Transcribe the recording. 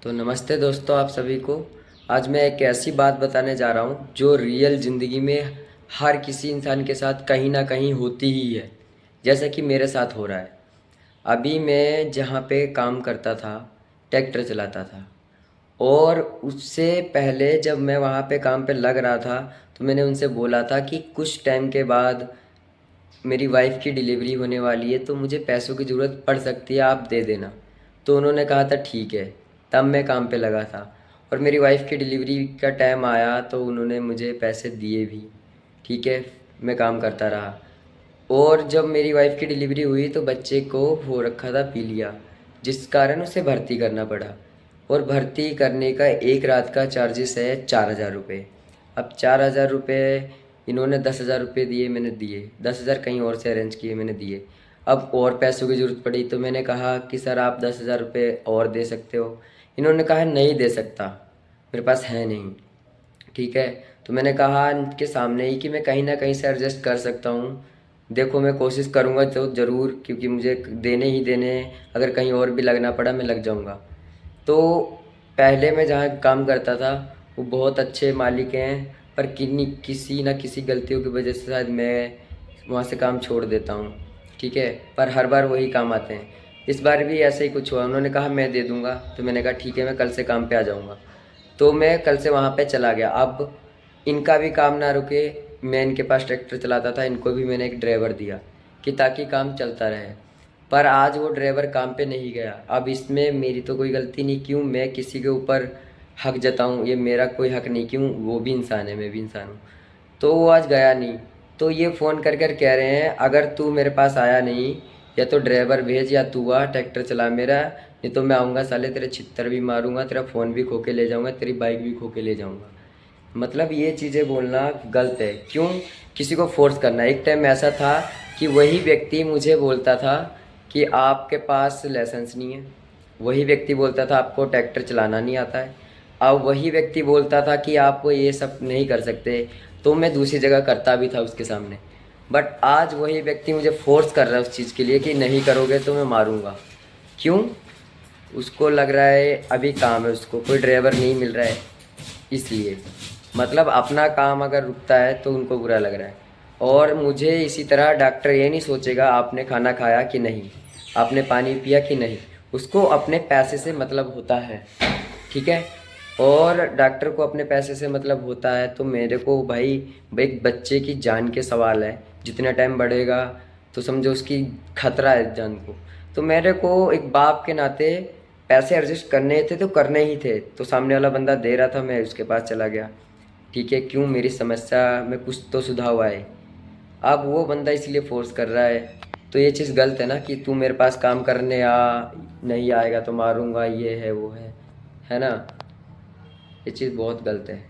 तो नमस्ते दोस्तों, आप सभी को। आज मैं एक ऐसी बात बताने जा रहा हूँ जो रियल ज़िंदगी में हर किसी इंसान के साथ कहीं ना कहीं होती ही है, जैसा कि मेरे साथ हो रहा है। अभी मैं जहाँ पे काम करता था, ट्रैक्टर चलाता था। और उससे पहले जब मैं वहाँ पे काम पे लग रहा था, तो मैंने उनसे बोला था कि कुछ टाइम के बाद मेरी वाइफ़ की डिलीवरी होने वाली है, तो मुझे पैसों की ज़रूरत पड़ सकती है, आप दे देना। तो उन्होंने कहा था ठीक है। तब मैं काम पे लगा था और मेरी वाइफ़ की डिलीवरी का टाइम आया तो उन्होंने मुझे पैसे दिए भी। ठीक है, मैं काम करता रहा। और जब मेरी वाइफ़ की डिलीवरी हुई तो बच्चे को हो रखा था पीलिया, जिस कारण उसे भर्ती करना पड़ा। और भर्ती करने का एक रात का चार्जेस है 4,000 रुपये। अब 4,000 रुपये, इन्होंने 10,000 रुपये दिए, मैंने दिए 10,000, कहीं और से अरेंज किए, मैंने दिए। अब और पैसों की ज़रूरत पड़ी तो मैंने कहा कि सर आप 10,000 रुपये और दे सकते हो। इन्होंने कहा नहीं दे सकता, मेरे पास है नहीं। ठीक है, तो मैंने कहा इनके सामने ही कि मैं कहीं ना कहीं से एडजस्ट कर सकता हूँ। देखो मैं कोशिश करूँगा तो ज़रूर, क्योंकि मुझे देने ही देने हैं, अगर कहीं और भी लगना पड़ा मैं लग जाऊँगा। तो पहले मैं जहाँ काम करता था वो बहुत अच्छे मालिक हैं, पर किसी न किसी गलतियों की वजह से शायद मैं वहाँ से काम छोड़ देता हूँ। ठीक है, पर हर बार वही काम आते हैं। इस बार भी ऐसे ही कुछ हुआ, उन्होंने कहा मैं दे दूँगा, तो मैंने कहा ठीक है मैं कल से काम पे आ जाऊँगा। तो मैं कल से वहाँ पे चला गया। अब इनका भी काम ना रुके, मैं इनके पास ट्रैक्टर चलाता था, इनको भी मैंने एक ड्राइवर दिया कि ताकि काम चलता रहे। पर आज वो ड्राइवर काम पे नहीं गया। अब इसमें मेरी तो कोई गलती नहीं, क्यों मैं किसी के ऊपर हक जताऊँ, ये मेरा कोई हक नहीं, क्यों वो भी इंसान है, मैं भी इंसान हूँ। तो वो आज गया नहीं। तो ये फ़ोन कर कर कह रहे हैं अगर तू मेरे पास आया नहीं, या तो ड्राइवर भेज या तू आ ट्रैक्टर चला मेरा, नहीं तो मैं आऊँगा साले तेरे छित्तर भी मारूंगा, तेरा फ़ोन भी खो के ले जाऊँगा, तेरी बाइक भी खो के ले जाऊँगा। मतलब ये चीज़ें बोलना गलत है। क्यों किसी को फोर्स करना। एक टाइम ऐसा था कि वही व्यक्ति मुझे बोलता था कि आपके पास लाइसेंस नहीं है, वही व्यक्ति बोलता था आपको ट्रैक्टर चलाना नहीं आता है, अब वही व्यक्ति बोलता था कि आप ये सब नहीं कर सकते। तो मैं दूसरी जगह करता भी था उसके सामने। बट आज वही व्यक्ति मुझे फोर्स कर रहा है उस चीज़ के लिए कि नहीं करोगे तो मैं मारूंगा। क्यों? उसको लग रहा है अभी काम है, उसको कोई ड्राइवर नहीं मिल रहा है, इसलिए। मतलब अपना काम अगर रुकता है तो उनको बुरा लग रहा है। और मुझे इसी तरह डॉक्टर ये नहीं सोचेगा आपने खाना खाया कि नहीं, आपने पानी पिया कि नहीं, उसको अपने पैसे से मतलब होता है। ठीक है, और डॉक्टर को अपने पैसे से मतलब होता है, तो मेरे को भाई एक बच्चे की जान के सवाल है। जितना टाइम बढ़ेगा तो समझो उसकी खतरा है जान को। तो मेरे को एक बाप के नाते पैसे एडजस्ट करने थे तो करने ही थे। तो सामने वाला बंदा दे रहा था, मैं उसके पास चला गया। ठीक है, क्यों मेरी समस्या में कुछ तो सुधार हुआ है। अब वो बंदा इसलिए फोर्स कर रहा है, तो ये चीज़ गलत है ना कि तू मेरे पास काम करने आ, नहीं आएगा तो मारूंगा, ये है वो है ना। ये चीज़ बहुत गलत है।